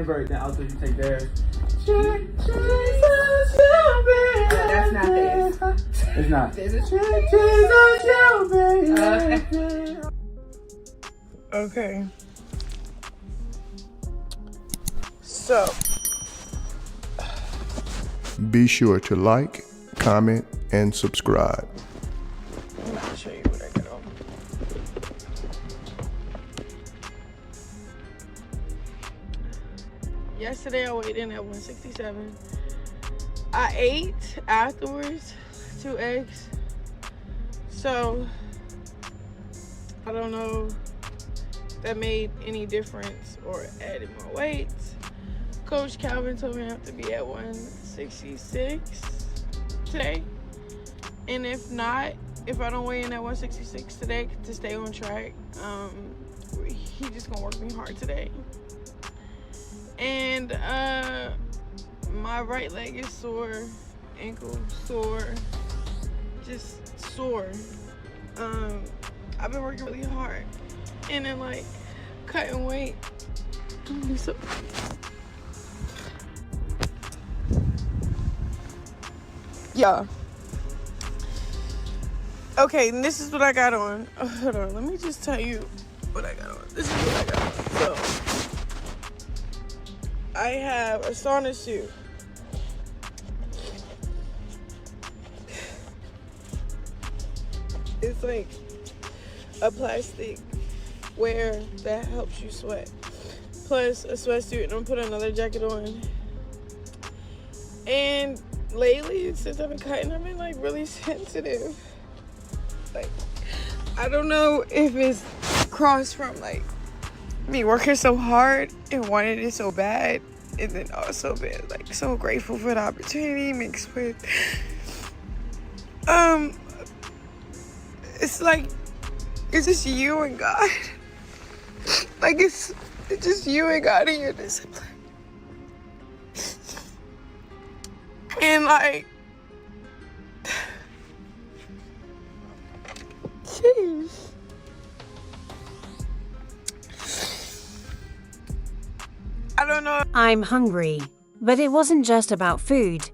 invert, then alto, you take theirs. That's not theirs. It's not. There's a Okay. So, Be sure to like, comment, and subscribe. I'm going to show you what I got on. Yesterday I weighed in at 167. I ate afterwards 2 eggs. So, I don't know if that made any difference or added more weight. Coach Calvin told me I have to be at 166 today. And if not, if I don't weigh in at 166 today to stay on track, he just gonna work me hard today. And my right leg is sore, ankle sore, just sore. I've been working really hard and then like cutting weight. Yeah. Okay, and this is what I got on. Oh, hold on, let me just tell you what I got on. This is what I got on. So, I have a sauna suit. It's like a plastic wear that helps you sweat. Plus a sweatsuit, and I'm putting another jacket on. And lately, since I've been cutting, I've been like really sensitive. Like, I don't know if it's crossed from like me working so hard and wanting it so bad, and then also being like so grateful for the opportunity mixed with it's like it's just you and God. Like it's just you and God and your discipline. And like, jeez. I don't know. I'm hungry. But it wasn't just about food.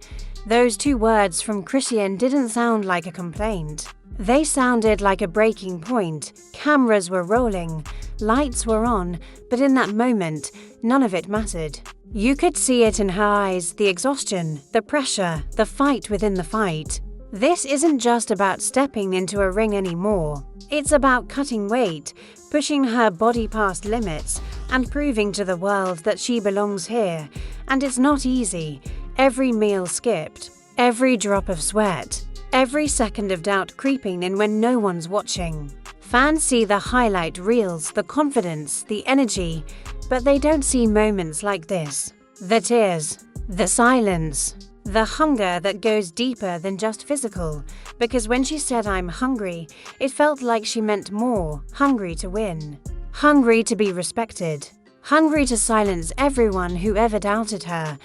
Those 2 words from Chrisean didn't sound like a complaint. They sounded like a breaking point. Cameras were rolling, lights were on, but in that moment, none of it mattered. You could see it in her eyes, the exhaustion, the pressure, the fight within the fight. This isn't just about stepping into a ring anymore. It's about cutting weight, pushing her body past limits, and proving to the world that she belongs here. And it's not easy. Every meal skipped, every drop of sweat, every second of doubt creeping in when no one's watching. Fans see the highlight reels, the confidence, the energy, but they don't see moments like this. The tears, the silence, the hunger that goes deeper than just physical. Because when she said I'm hungry, it felt like she meant more. Hungry to win. Hungry to be respected. Hungry to silence everyone who ever doubted her.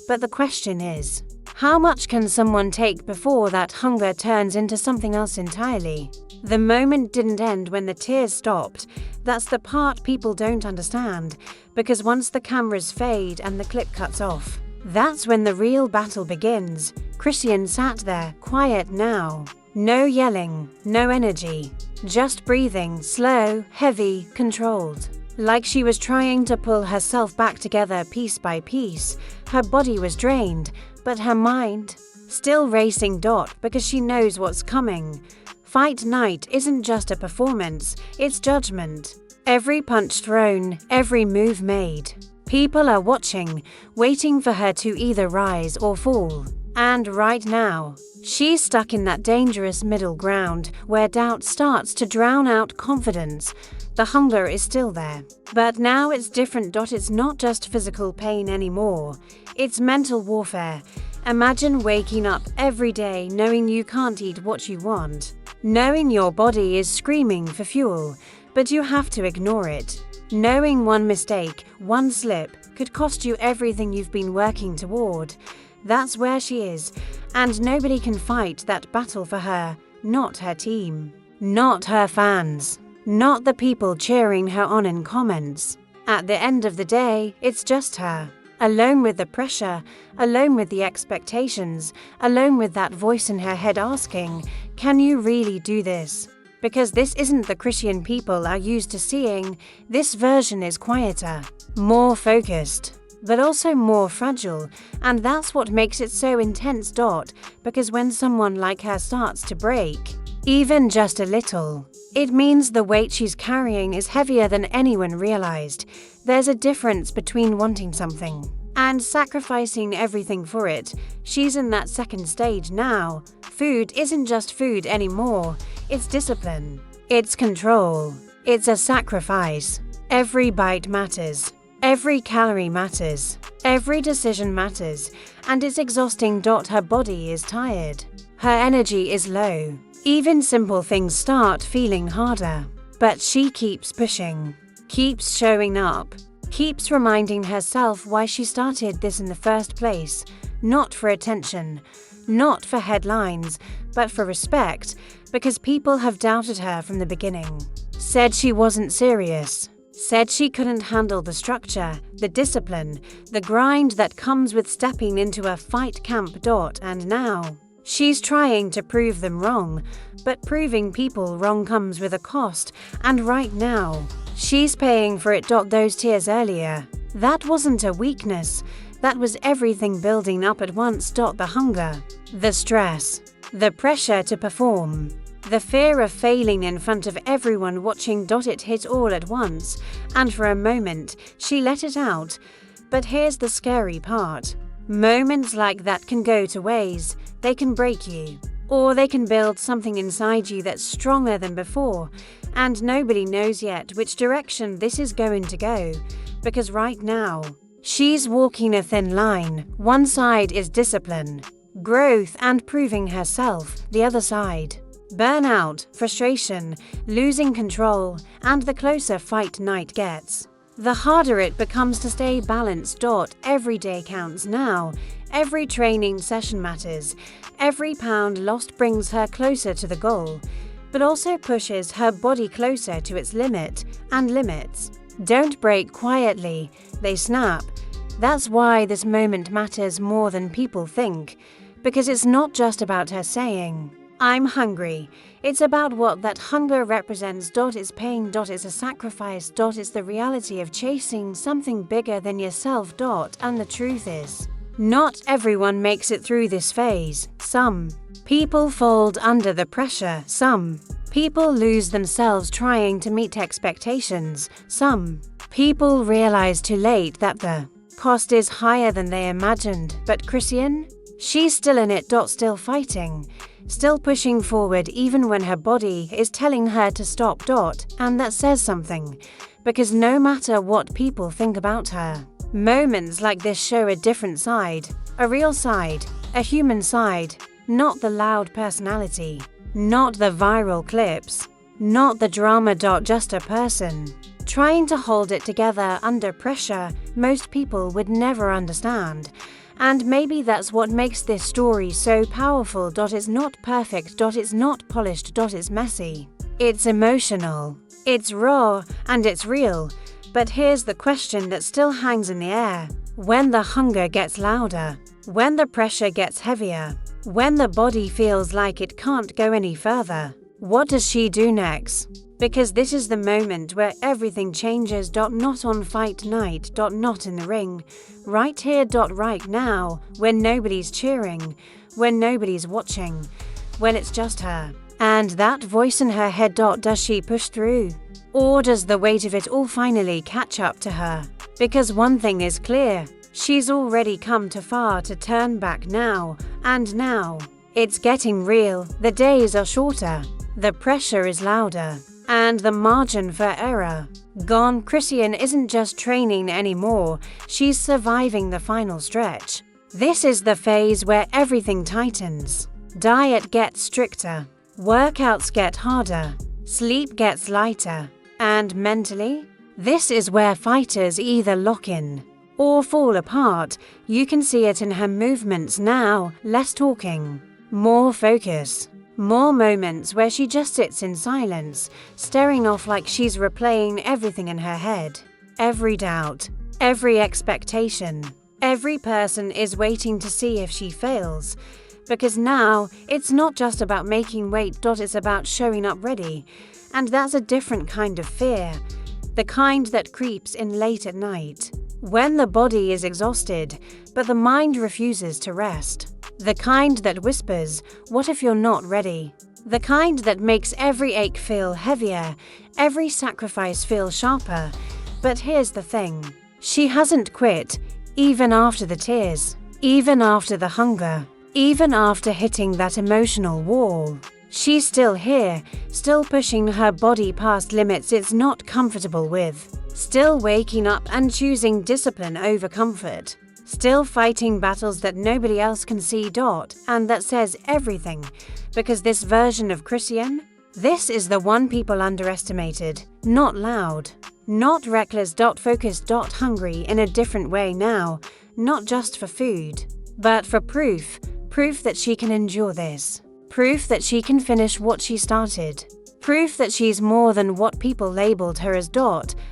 But the question is, how much can someone take before that hunger turns into something else entirely? The moment didn't end when the tears stopped. That's the part people don't understand, because once the cameras fade and the clip cuts off, that's when the real battle begins. Chrisean sat there, quiet now. No yelling, no energy. Just breathing, slow, heavy, controlled. Like she was trying to pull herself back together piece by piece. Her body was drained, but her mind still racing because she knows what's coming. Fight night isn't just a performance, it's judgment. Every punch thrown, every move made. People are watching, waiting for her to either rise or fall. And right now, she's stuck in that dangerous middle ground where doubt starts to drown out confidence. The hunger is still there. But now it's different. It's not just physical pain anymore. It's mental warfare. Imagine waking up every day knowing you can't eat what you want. Knowing your body is screaming for fuel, but you have to ignore it. Knowing one mistake, one slip, could cost you everything you've been working toward. That's where she is, and nobody can fight that battle for her. Not her team. Not her fans. Not the people cheering her on in comments. At the end of the day, it's just her. Alone with the pressure, alone with the expectations, alone with that voice in her head asking, can you really do this? Because this isn't the Chrisean people are used to seeing. This version is quieter, more focused, but also more fragile, and that's what makes it so intense. Because when someone like her starts to break, even just a little, it means the weight she's carrying is heavier than anyone realized. There's a difference between wanting something and sacrificing everything for it. She's in that second stage now. Food isn't just food anymore. It's discipline. It's control. It's a sacrifice. Every bite matters. Every calorie matters. Every decision matters. And it's exhausting. Her body is tired. Her energy is low. Even simple things start feeling harder. But she keeps pushing. Keeps showing up, keeps reminding herself why she started this in the first place. Not for attention, not for headlines, but for respect, because people have doubted her from the beginning. Said she wasn't serious. Said she couldn't handle the structure, the discipline, the grind that comes with stepping into a fight camp. And now, she's trying to prove them wrong, but proving people wrong comes with a cost, and right now, she's paying for it. Those tears earlier, that wasn't a weakness, that was everything building up at once. The hunger, the stress, the pressure to perform, the fear of failing in front of everyone watching. It hit all at once, and for a moment, she let it out. But here's the scary part. Moments like that can go two ways. They can break you, or they can build something inside you that's stronger than before. And nobody knows yet which direction this is going to go, because right now, she's walking a thin line. One side is discipline, growth, and proving herself. The other side, burnout, frustration, losing control, and the closer fight night gets, the harder it becomes to stay balanced. Every day counts now. Every training session matters. Every pound lost brings her closer to the goal, but also pushes her body closer to its limit, and limits don't break quietly, they snap. That's why this moment matters more than people think, because it's not just about her saying, I'm hungry. It's about what that hunger represents. It's pain. It's a sacrifice. It's the reality of chasing something bigger than yourself. And the truth is, not everyone makes it through this phase. Some people fold under the pressure. Some people lose themselves trying to meet expectations. Some people realize too late that the cost is higher than they imagined. But Chrisean, she's still in it. Still fighting. Still pushing forward even when her body is telling her to stop. And that says something, because no matter what people think about her, moments like this show a different side, a real side, a human side, not the loud personality, not the viral clips, not the drama. Just a person trying to hold it together under pressure most people would never understand. And maybe that's what makes this story so powerful. It's not perfect. It's not polished. It's messy. It's emotional. It's raw, and it's real. But here's the question that still hangs in the air. When the hunger gets louder, when the pressure gets heavier, when the body feels like it can't go any further, what does she do next? Because this is the moment where everything changes. Not on fight night. Not in the ring. Right here. Right now. When nobody's cheering. When nobody's watching. When it's just her and that voice in her head. Does she push through? Or does the weight of it all finally catch up to her? Because one thing is clear. She's already come too far to turn back now. And now, it's getting real. The days are shorter. The pressure is louder. And the margin for error gone. Chrisean isn't just training anymore, she's surviving the final stretch. This is the phase where everything tightens. Diet gets stricter, workouts get harder, sleep gets lighter, and mentally, this is where fighters either lock in or fall apart. You can see it in her movements now. Less talking, more focus. More moments where she just sits in silence, staring off like she's replaying everything in her head. Every doubt, every expectation, Every person is waiting to see if she fails. Because now, it's not just about making weight. It's about showing up ready. And that's a different kind of fear. The kind that creeps in late at night. When the body is exhausted, but the mind refuses to rest. The kind that whispers, "What if you're not ready?" The kind that makes every ache feel heavier, every sacrifice feel sharper. But here's the thing. She hasn't quit, even after the tears, even after the hunger, even after hitting that emotional wall. She's still here, still pushing her body past limits it's not comfortable with, still waking up and choosing discipline over comfort, still fighting battles that nobody else can see. And that says everything, because this version of Chrisean, this is the one people underestimated, not loud, not reckless. Focused. Hungry in a different way now, not just for food, but for proof that she can endure this. Proof that she can finish what she started. Proof that she's more than what people labeled her as.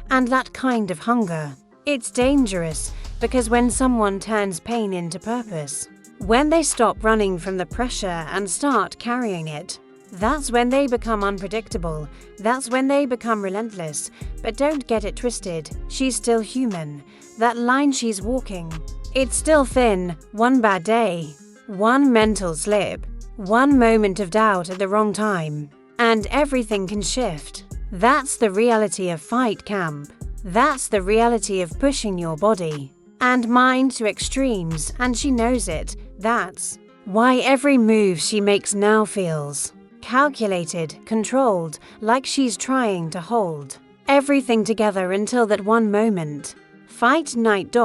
And that kind of hunger. It's dangerous because when someone turns pain into purpose, when they stop running from the pressure and start carrying it, that's when they become unpredictable. That's when they become relentless. But don't get it twisted. She's still human. That line she's walking, it's still thin. One bad day, one mental slip, one moment of doubt at the wrong time, and everything can shift. That's the reality of fight camp. That's the reality of pushing your body and mind to extremes, and she knows it. That's why every move she makes now feels calculated, controlled, like she's trying to hold everything together until that one moment. Fight night.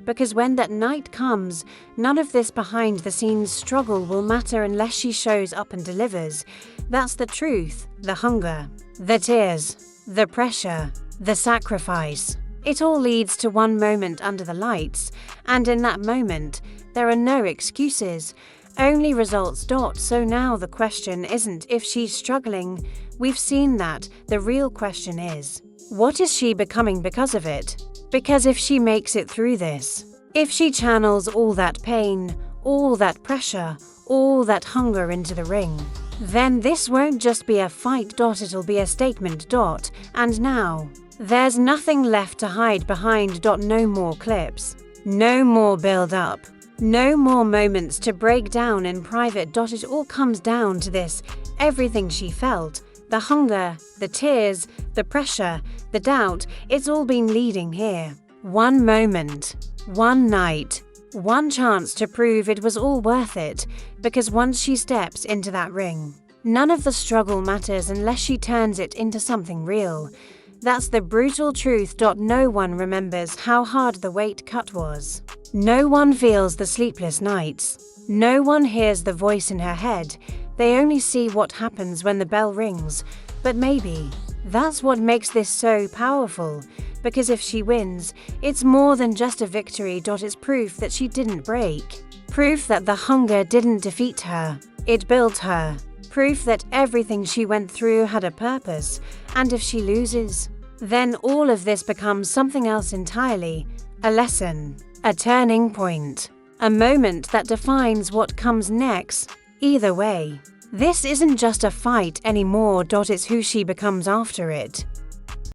Because when that night comes, none of this behind the scenes struggle will matter unless she shows up and delivers. That's the truth, the hunger, the tears, the pressure, the sacrifice. It all leads to one moment under the lights, and in that moment, there are no excuses, only results. So now the question isn't if she's struggling. We've seen that. The real question is, what is she becoming because of it? Because if she makes it through this, if she channels all that pain, all that pressure, all that hunger into the ring, then this won't just be a fight. It'll be a statement. And now, there's nothing left to hide behind. No more clips, no more build up, no more moments to break down in private. It all comes down to this. Everything she felt, the hunger, the tears, the pressure, the doubt, it's all been leading here. One moment, one night, one chance to prove it was all worth it, because once she steps into that ring, none of the struggle matters unless she turns it into something real. That's the brutal truth. No one remembers how hard the weight cut was. No one feels the sleepless nights. No one hears the voice in her head. They only see what happens when the bell rings. But maybe that's what makes this so powerful, because if she wins, it's more than just a victory. It's proof that she didn't break. Proof that the hunger didn't defeat her. It built her. Proof that everything she went through had a purpose. And if she loses, then all of this becomes something else entirely. A lesson, a turning point, a moment that defines what comes next. Either way, this isn't just a fight anymore. It's who she becomes after it.